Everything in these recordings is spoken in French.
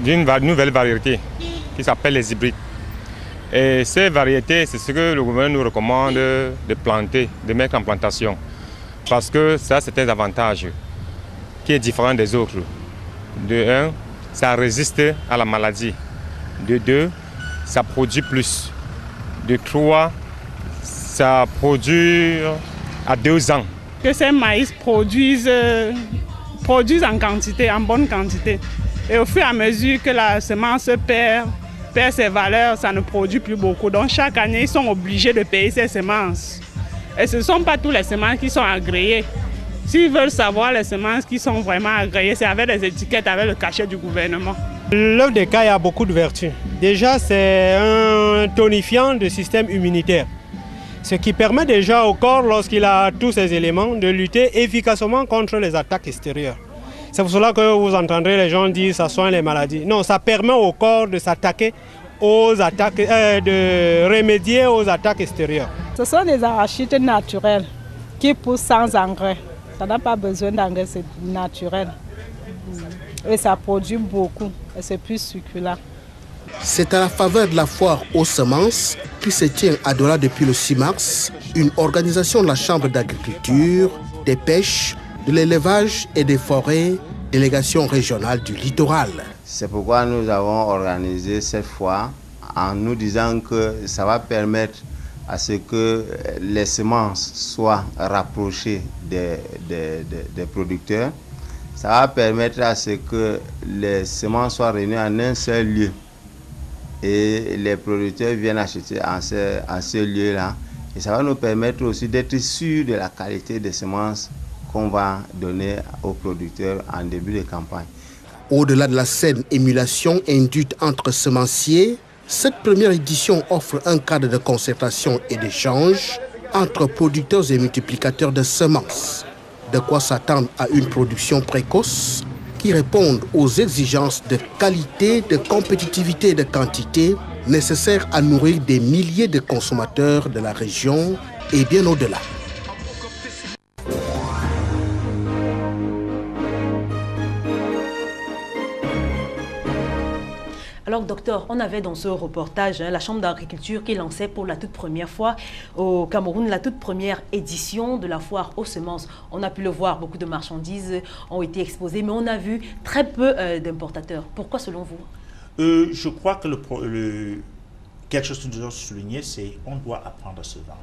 d'une nouvelle variété qui s'appelle les hybrides. Et ces variétés, c'est ce que le gouvernement nous recommande de planter, de mettre en plantation. Parce que ça, c'est un avantage qui est différent des autres. De un, ça résiste à la maladie. De deux, ça produit plus. De trois, ça produit à 2 ans. Que ces maïs produisent en quantité, en bonne quantité. Et au fur et à mesure que la semence perd ses valeurs, ça ne produit plus beaucoup. Donc chaque année, ils sont obligés de payer ces semences. Et ce ne sont pas tous les semences qui sont agréées. S'ils veulent savoir les semences qui sont vraiment agréées, c'est avec les étiquettes, avec le cachet du gouvernement. L'œuf de caille a beaucoup de vertus. Déjà, c'est un tonifiant du système immunitaire. Ce qui permet déjà au corps, lorsqu'il a tous ces éléments, de lutter efficacement contre les attaques extérieures. C'est pour cela que vous entendrez les gens dire que ça soigne les maladies. Non, ça permet au corps de s'attaquer aux attaques, de remédier aux attaques extérieures. Ce sont des arachides naturels qui poussent sans engrais. Ça n'a pas besoin d'engrais, c'est naturel. Et ça produit beaucoup et c'est plus succulent. C'est à la faveur de la foire aux semences qui se tient à Douala depuis le 6 mars, une organisation de la Chambre d'agriculture, des pêches, de l'élevage et des forêts, délégation régionale du littoral. C'est pourquoi nous avons organisé cette foire en nous disant que ça va permettre à ce que les semences soient rapprochées des producteurs. Ça va permettre à ce que les semences soient réunies en un seul lieu et les producteurs viennent acheter en ce lieu-là. Et ça va nous permettre aussi d'être sûrs de la qualité des semences qu'on va donner aux producteurs en début de campagne. Au-delà de la saine émulation induite entre semenciers, cette première édition offre un cadre de concertation et d'échange entre producteurs et multiplicateurs de semences. De quoi s'attendre à une production précoce qui réponde aux exigences de qualité, de compétitivité et de quantité nécessaires à nourrir des milliers de consommateurs de la région et bien au-delà. Alors, docteur, on avait dans ce reportage la Chambre d'agriculture qui lançait pour la toute première fois au Cameroun la toute première édition de la foire aux semences. On a pu le voir, beaucoup de marchandises ont été exposées, mais on a vu très peu d'importateurs. Pourquoi selon vous? Je crois que quelque chose que nous devons souligner, c'est qu'on doit apprendre à se vendre.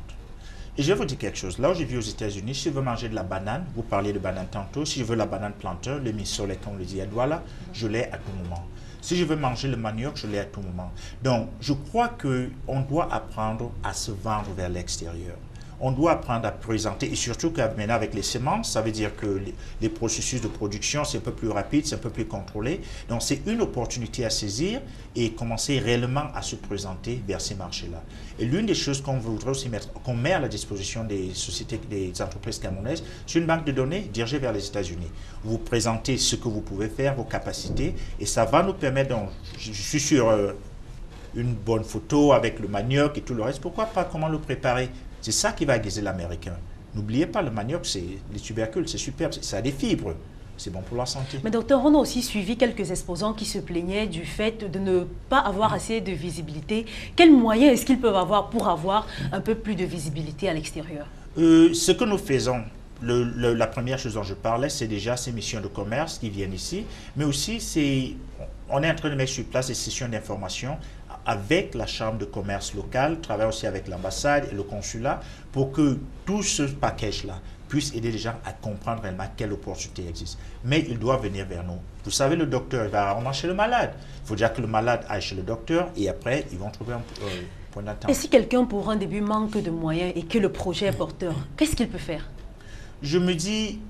Et je vais vous dire quelque chose. Là où j'ai vu aux États-Unis, si je veux manger de la banane, vous parliez de banane tantôt, si je veux la banane planteur, le mi-soleil, comme on le dit à Douala, je l'ai à tout moment. Si je veux manger le manioc, je l'ai à tout moment. Donc, je crois qu'on doit apprendre à se vendre vers l'extérieur. On doit apprendre à présenter, et surtout que maintenant avec les semences, ça veut dire que les processus de production, c'est un peu plus rapide, c'est un peu plus contrôlé. Donc, c'est une opportunité à saisir et commencer réellement à se présenter vers ces marchés-là. Et l'une des choses qu'on voudrait aussi mettre, qu'on met à la disposition des sociétés, des entreprises camerounaises, c'est une banque de données dirigée vers les États-Unis. Vous présentez ce que vous pouvez faire, vos capacités, et ça va nous permettre, donc, je suis sur une bonne photo avec le manioc et tout le reste, pourquoi pas, comment le préparer? C'est ça qui va aiguiser l'Américain. N'oubliez pas, le manioc, c'est les tubercules, c'est superbe, ça a des fibres. C'est bon pour la santé. Mais docteur, on a aussi suivi quelques exposants qui se plaignaient du fait de ne pas avoir assez de visibilité. Quels moyens est-ce qu'ils peuvent avoir pour avoir un peu plus de visibilité à l'extérieur? Ce que nous faisons, la première chose dont je parlais, c'est déjà ces missions de commerce qui viennent ici, mais aussi on est en train de mettre sur place des sessions d'information avec la chambre de commerce locale, travaille aussi avec l'ambassade et le consulat pour que tout ce package-là puisse aider les gens à comprendre réellement quelle opportunité existe. Mais il doit venir vers nous. Vous savez, le docteur, il va rarement chez le malade. Il faut déjà que le malade aille chez le docteur et après, ils vont trouver un point d'attente. Et si quelqu'un, pour un début, manque de moyens et que le projet est porteur, qu'est-ce qu'il peut faire? Je me dis,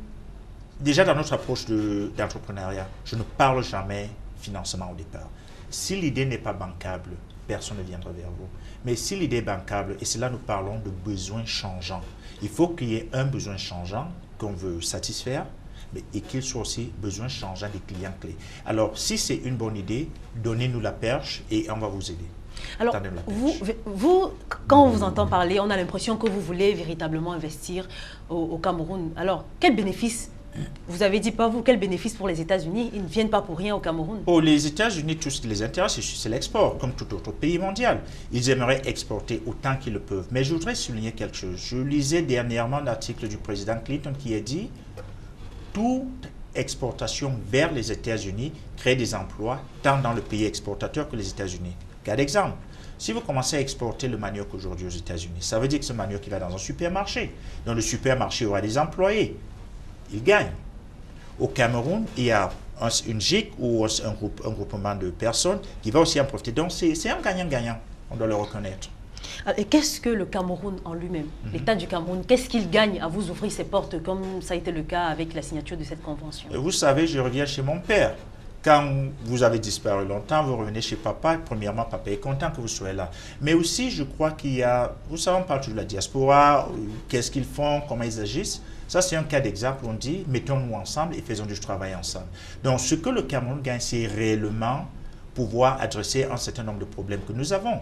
déjà dans notre approche d'entrepreneuriat, je ne parle jamais financement au départ. Si l'idée n'est pas bancable, personne ne viendra vers vous. Mais si l'idée est bancable, et c'est là nous parlons de besoins changeants, il faut qu'il y ait un besoin changeant qu'on veut satisfaire, mais et qu'il soit aussi besoin changeant des clients clés. Alors, si c'est une bonne idée, donnez-nous la perche et on va vous aider. Alors, vous, quand on vous entend parler, on a l'impression que vous voulez véritablement investir au Cameroun. Alors, quel bénéfice Vous avez dit pas vous, quel bénéfice pour les États-Unis? Ils ne viennent pas pour rien au Cameroun. Pour les États-Unis, tout ce qui les intéresse, c'est l'export, comme tout autre pays mondial. Ils aimeraient exporter autant qu'ils le peuvent. Mais je voudrais souligner quelque chose. Je lisais dernièrement l'article du président Clinton qui a dit « Toute exportation vers les États-Unis crée des emplois, tant dans le pays exportateur que les États-Unis. » Cas d'exemple. Si vous commencez à exporter le manioc aujourd'hui aux États-Unis, ça veut dire que ce manioc il va dans un supermarché. Dans le supermarché, il y aura des employés. Ils gagnent. Au Cameroun, il y a une GIC ou un groupement de personnes qui va aussi en profiter. Donc, c'est un gagnant-gagnant, on doit le reconnaître. Et qu'est-ce que le Cameroun en lui-même, l'État du Cameroun, qu'est-ce qu'il gagne à vous ouvrir ses portes comme ça a été le cas avec la signature de cette convention? Vous savez, je reviens chez mon père. Quand vous avez disparu longtemps, vous revenez chez papa. Premièrement, papa est content que vous soyez là. Mais aussi, je crois qu'il y a, vous savez, on parle toujours de la diaspora, qu'est-ce qu'ils font, comment ils agissent. Ça, c'est un cas d'exemple où on dit, mettons-nous ensemble et faisons du travail ensemble. Donc, ce que le Cameroun gagne, c'est réellement pouvoir adresser un certain nombre de problèmes que nous avons.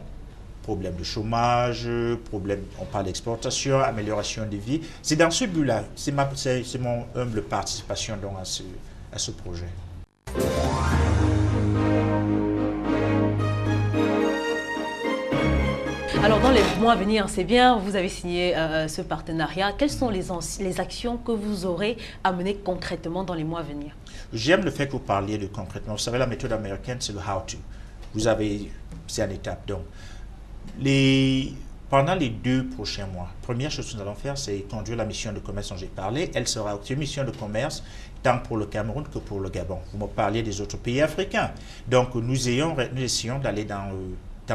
Problèmes de chômage, on parle d'exportation, amélioration des vies. C'est dans ce but-là, c'est mon humble participation donc à ce projet. Alors, dans les mois à venir, c'est bien, vous avez signé ce partenariat. Quelles sont les actions que vous aurez à mener concrètement dans les mois à venir? J'aime le fait que vous parliez de concrètement. Vous savez, la méthode américaine, c'est le how-to. C'est une étape. Donc, pendant les 2 prochains mois, première chose que nous allons faire, c'est conduire la mission de commerce dont j'ai parlé. Elle sera une mission de commerce tant pour le Cameroun que pour le Gabon. Vous me parliez des autres pays africains. Donc, nous essayons d'aller dans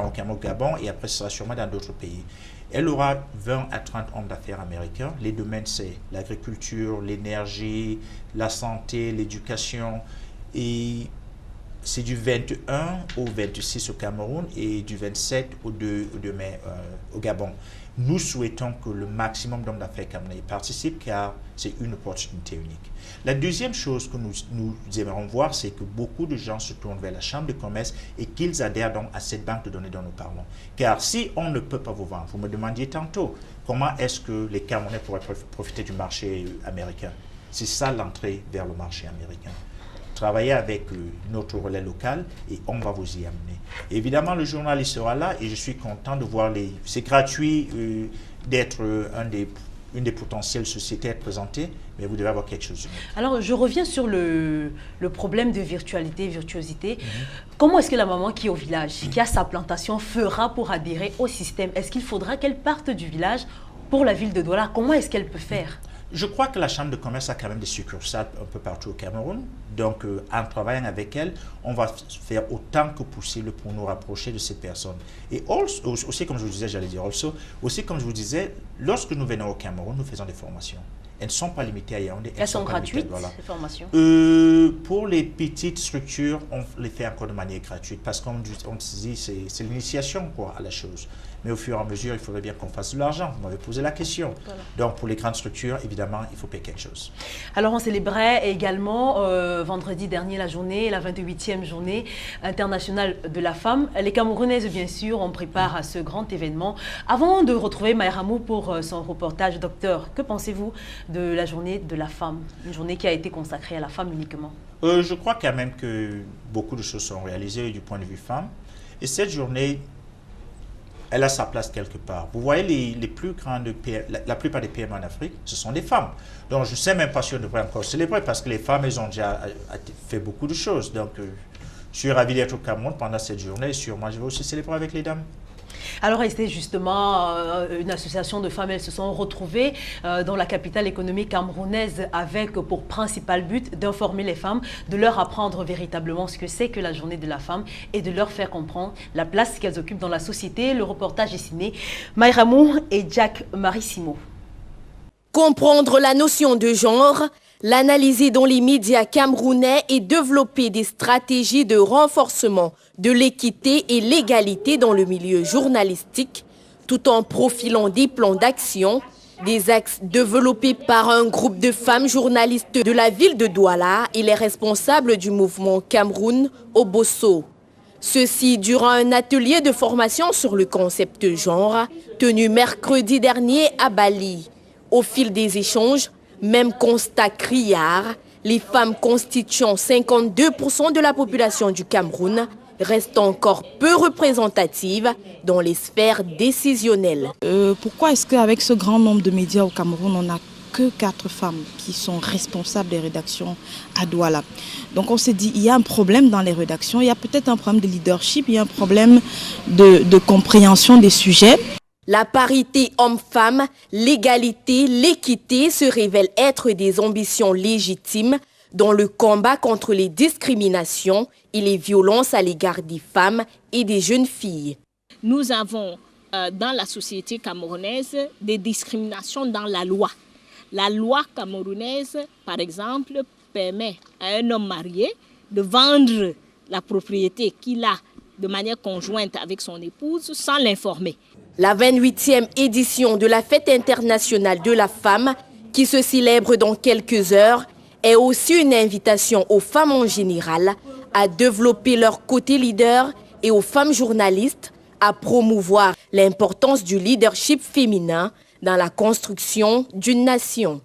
au Cameroun, au Gabon, et après, ce sera sûrement dans d'autres pays. Elle aura 20 à 30 hommes d'affaires américains. Les domaines, c'est l'agriculture, l'énergie, la santé, l'éducation. Et c'est du 21 au 26 au Cameroun et du 27 au 2 mai au Gabon. Nous souhaitons que le maximum d'hommes d'affaires camerounais participent car c'est une opportunité unique. La deuxième chose que nous aimerions voir, c'est que beaucoup de gens se tournent vers la Chambre de commerce et qu'ils adhèrent donc à cette banque de données dont nous parlons. Car si on ne peut pas vous vendre, vous me demandiez tantôt, comment est-ce que les Camerounais pourraient profiter du marché américain? C'est ça l'entrée vers le marché américain. Travailler avec notre relais local et on va vous y amener. Évidemment, le journal il sera là et je suis content de voir c'est gratuit d'être une des potentielles sociétés à être présentée, mais vous devez avoir quelque chose. Alors, je reviens sur le problème de virtuosité. Comment est-ce que la maman qui est au village, qui a sa plantation, fera pour adhérer au système? Est-ce qu'il faudra qu'elle parte du village pour la ville de Douala? Comment est-ce qu'elle peut faire? Je crois que la Chambre de commerce a quand même des succursales un peu partout au Cameroun. Donc, en travaillant avec elle, on va faire autant que possible pour nous rapprocher de ces personnes. Et aussi, comme je vous disais, aussi comme je vous disais, lorsque nous venons au Cameroun, nous faisons des formations. Elles ne sont pas limitées à Yaoundé. Elles sont gratuites, ces formations? Pour les petites structures, on les fait encore de manière gratuite parce qu'on se dit c'est l'initiation à la chose. Mais au fur et à mesure, il faudrait bien qu'on fasse de l'argent. Vous m'avez posé la question. Voilà. Donc, pour les grandes structures, évidemment, il faut payer quelque chose. Alors, on célébrait également vendredi dernier la 28e journée internationale de la femme. Les Camerounaises, bien sûr, on prépare à ce grand événement. Avant de retrouver Maïramou pour son reportage, docteur, que pensez-vous de la journée de la femme? Une journée qui a été consacrée à la femme uniquement. Je crois quand même que beaucoup de choses sont réalisées du point de vue femme. Et cette journée, elle a sa place quelque part. Vous voyez, les plus grandes la plupart des PME en Afrique, ce sont des femmes. Donc, je ne sais même pas si on devrait encore célébrer parce que les femmes, elles ont déjà fait beaucoup de choses. Donc, je suis ravi d'être au Cameroun pendant cette journée et sûrement, je vais aussi célébrer avec les dames. Alors, c'était justement une association de femmes, elles se sont retrouvées dans la capitale économique camerounaise avec pour principal but d'informer les femmes, de leur apprendre véritablement ce que c'est que la journée de la femme et de leur faire comprendre la place qu'elles occupent dans la société. Le reportage est signé Maïramou et Jack Marissimo. Comprendre la notion de genre, l'analyser dans les médias camerounais et développer des stratégies de renforcement de l'équité et l'égalité dans le milieu journalistique, tout en profilant des plans d'action, des axes développés par un groupe de femmes journalistes de la ville de Douala et les responsables du mouvement Cameroun au Bosso. Ceci durant un atelier de formation sur le concept genre, tenu mercredi dernier à Bali. Au fil des échanges, Même constat criard, les femmes constituant 52% de la population du Cameroun restent encore peu représentatives dans les sphères décisionnelles. Pourquoi est-ce qu'avec ce grand nombre de médias au Cameroun, on n'a que 4 femmes qui sont responsables des rédactions à Douala? Donc on s'est dit, il y a un problème dans les rédactions, il y a peut-être un problème de leadership, il y a un problème de compréhension des sujets. La parité homme-femme, l'égalité, l'équité se révèlent être des ambitions légitimes dans le combat contre les discriminations et les violences à l'égard des femmes et des jeunes filles. Nous avons dans la société camerounaise des discriminations dans la loi. La loi camerounaise, par exemple, permet à un homme marié de vendre la propriété qu'il a de manière conjointe avec son épouse sans l'informer. La 28e édition de la Fête internationale de la femme, qui se célèbre dans quelques heures, est aussi une invitation aux femmes en général à développer leur côté leader et aux femmes journalistes à promouvoir l'importance du leadership féminin dans la construction d'une nation.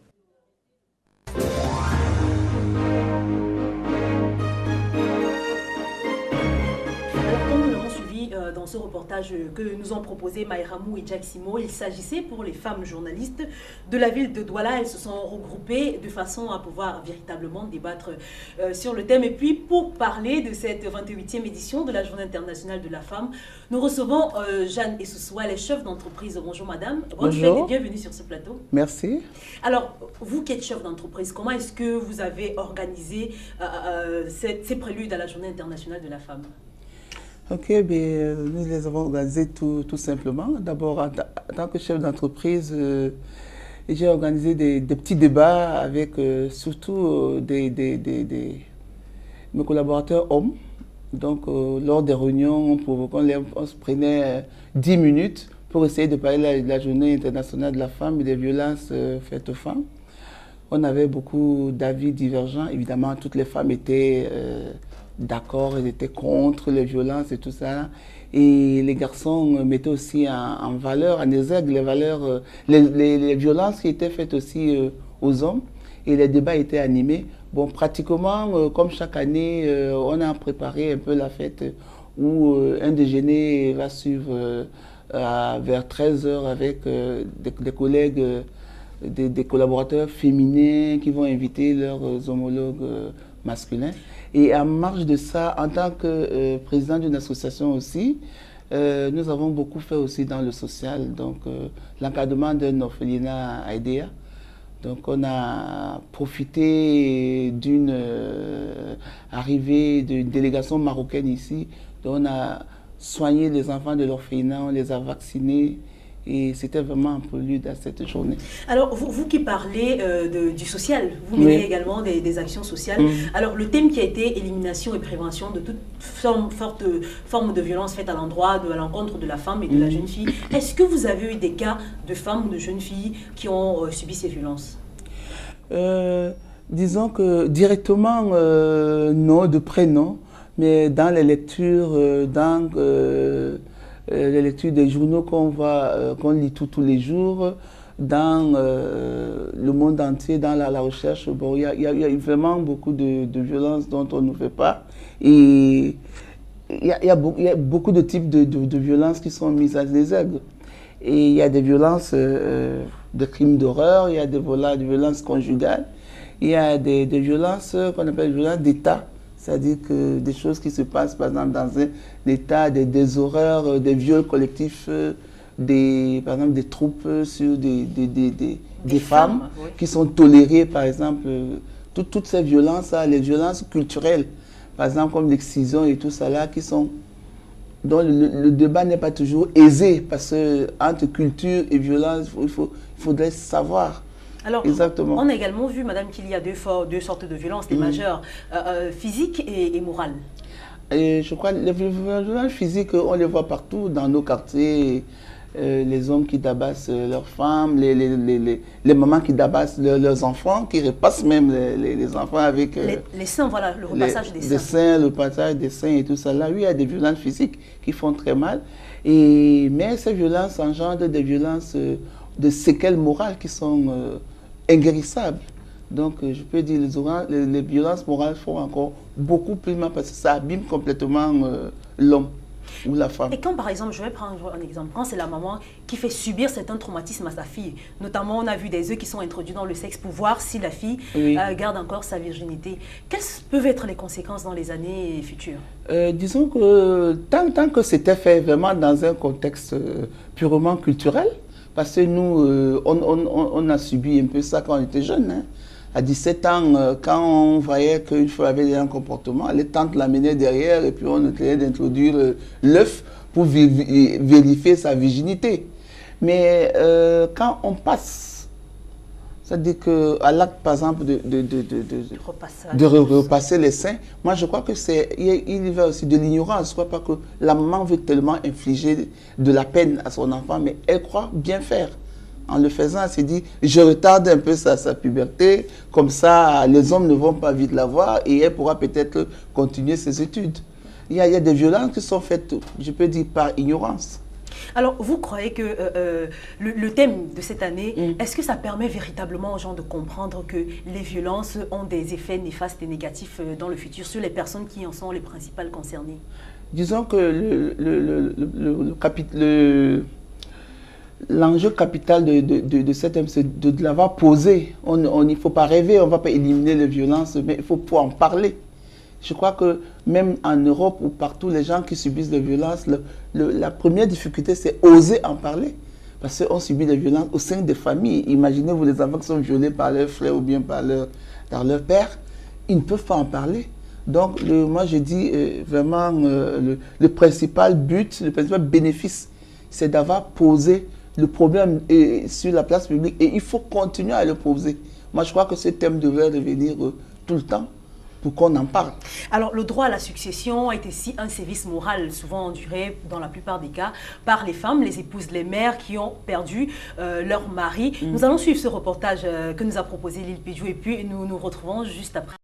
Dans ce reportage que nous ont proposé Maïramou et Jack Simo, il s'agissait pour les femmes journalistes de la ville de Douala. Elles se sont regroupées de façon à pouvoir véritablement débattre sur le thème. Et puis pour parler de cette 28e édition de la Journée internationale de la femme, nous recevons Jeanne Essousoua, elle est chef d'entreprise. Bonjour madame, bonne fête et bienvenue sur ce plateau. Merci. Alors, vous qui êtes chef d'entreprise, comment est-ce que vous avez organisé ces préludes à la Journée internationale de la femme? Ok, nous les avons organisés tout simplement. D'abord, en tant que chef d'entreprise, j'ai organisé des petits débats avec surtout mes collaborateurs hommes. Donc, lors des réunions, on se prenait 10 minutes pour essayer de parler de la Journée internationale de la femme et des violences faites aux femmes. On avait beaucoup d'avis divergents. Évidemment, toutes les femmes étaient d'accord, elles étaient contre les violences et tout ça. Et les garçons mettaient aussi en valeur, en exergue les valeurs, les violences qui étaient faites aussi aux hommes. Et les débats étaient animés. Bon, pratiquement, comme chaque année, on a préparé un peu la fête où un déjeuner va suivre vers 13 h avec des collègues, des collaborateurs féminins qui vont inviter leurs homologues masculins. Et en marge de ça, en tant que président d'une association aussi, nous avons beaucoup fait aussi dans le social, donc l'encadrement d'un orphelinat à Edea. Donc on a profité d'une arrivée d'une délégation marocaine ici, donc on a soigné les enfants de l'orphelinat, on les a vaccinés. Et c'était vraiment un prélude à cette journée. Alors, vous qui parlez du social, vous menez également des actions sociales. Alors, le thème qui a été élimination et prévention de toute forme de violence faite à l'encontre de la femme et de la jeune fille. Est-ce que vous avez eu des cas de femmes ou de jeunes filles qui ont subi ces violences? Disons que directement, non, de près non. Mais dans les lectures, les lectures des journaux qu'on lit tous les jours, dans le monde entier, dans la recherche, bon, il y a vraiment beaucoup de violences dont on ne fait pas. Et il y a beaucoup de types de violences qui sont mises à l'exergue. Et il y a des violences, des crimes d'horreur, il y a des violences conjugales, il y a des violences qu'on appelle des violences d'État. C'est-à-dire que des choses qui se passent, par exemple, dans un état, des horreurs, des viols collectifs, par exemple, des troupes sur des femmes qui sont tolérées, par exemple, toutes ces violences-là, les violences culturelles, par exemple, comme l'excision et tout ça là, dont le débat n'est pas toujours aisé, parce que entre culture et violence, il faudrait savoir. Alors, exactement. On a également vu, madame, qu'il y a deux sortes de violences, les majeures, physiques et morales. Et je crois que les violences physiques, on les voit partout dans nos quartiers. Les hommes qui tabassent leurs femmes, les mamans qui tabassent leurs enfants, qui repassent même les enfants avec... les seins, voilà, le repassage des seins. Des seins, le passage des seins et tout ça. Là, oui, il y a des violences physiques qui font très mal. Mais ces violences engendrent des violences de séquelles morales qui sont inguérissable. Donc, je peux dire les violences morales font encore beaucoup plus mal parce que ça abîme complètement l'homme ou la femme. Et quand, par exemple, je vais prendre un exemple, quand c'est la maman qui fait subir certains traumatismes à sa fille, notamment on a vu des œufs qui sont introduits dans le sexe pour voir si la fille garde encore sa virginité. Quelles peuvent être les conséquences dans les années futures? Disons que tant que c'était fait vraiment dans un contexte purement culturel, parce que nous, on a subi un peu ça quand on était jeunes. Hein. À 17 ans, quand on voyait qu'une fois avait un comportement, les tantes l'amenaient derrière et puis on essayait d'introduire l'œuf pour vérifier sa virginité. Mais quand on passe, c'est-à-dire qu'à l'acte, par exemple, de repasser les seins, moi je crois que il y va aussi de l'ignorance. Je ne crois pas que la maman veut tellement infliger de la peine à son enfant, mais elle croit bien faire. En le faisant, elle s'est dit, je retarde un peu sa puberté, comme ça les hommes ne vont pas vite la voir et elle pourra peut-être continuer ses études. Il y a des violences qui sont faites, je peux dire, par ignorance. Alors, vous croyez que le thème de cette année, est-ce que ça permet véritablement aux gens de comprendre que les violences ont des effets néfastes et négatifs dans le futur sur les personnes qui en sont les principales concernées? Disons que l'enjeu capital de cet thème, c'est de l'avoir posé. Il ne faut pas rêver, on ne va pas éliminer les violences, mais il faut pouvoir en parler. Je crois que même en Europe ou partout, les gens qui subissent des violences, la première difficulté, c'est oser en parler. Parce qu'on subit des violences au sein des familles. Imaginez-vous les enfants qui sont violés par leur frère ou bien par leur père. Ils ne peuvent pas en parler. Donc, moi, je dis vraiment, le principal but, le principal bénéfice, c'est d'avoir posé le problème sur la place publique. Et il faut continuer à le poser. Moi, je crois que ce thème devrait revenir tout le temps, pour qu'on en parle. Alors, le droit à la succession est ici un service moral, souvent enduré, dans la plupart des cas, par les femmes, les épouses, les mères qui ont perdu leur mari. Nous allons suivre ce reportage que nous a proposé Lille Pidjou et puis nous nous retrouvons juste après.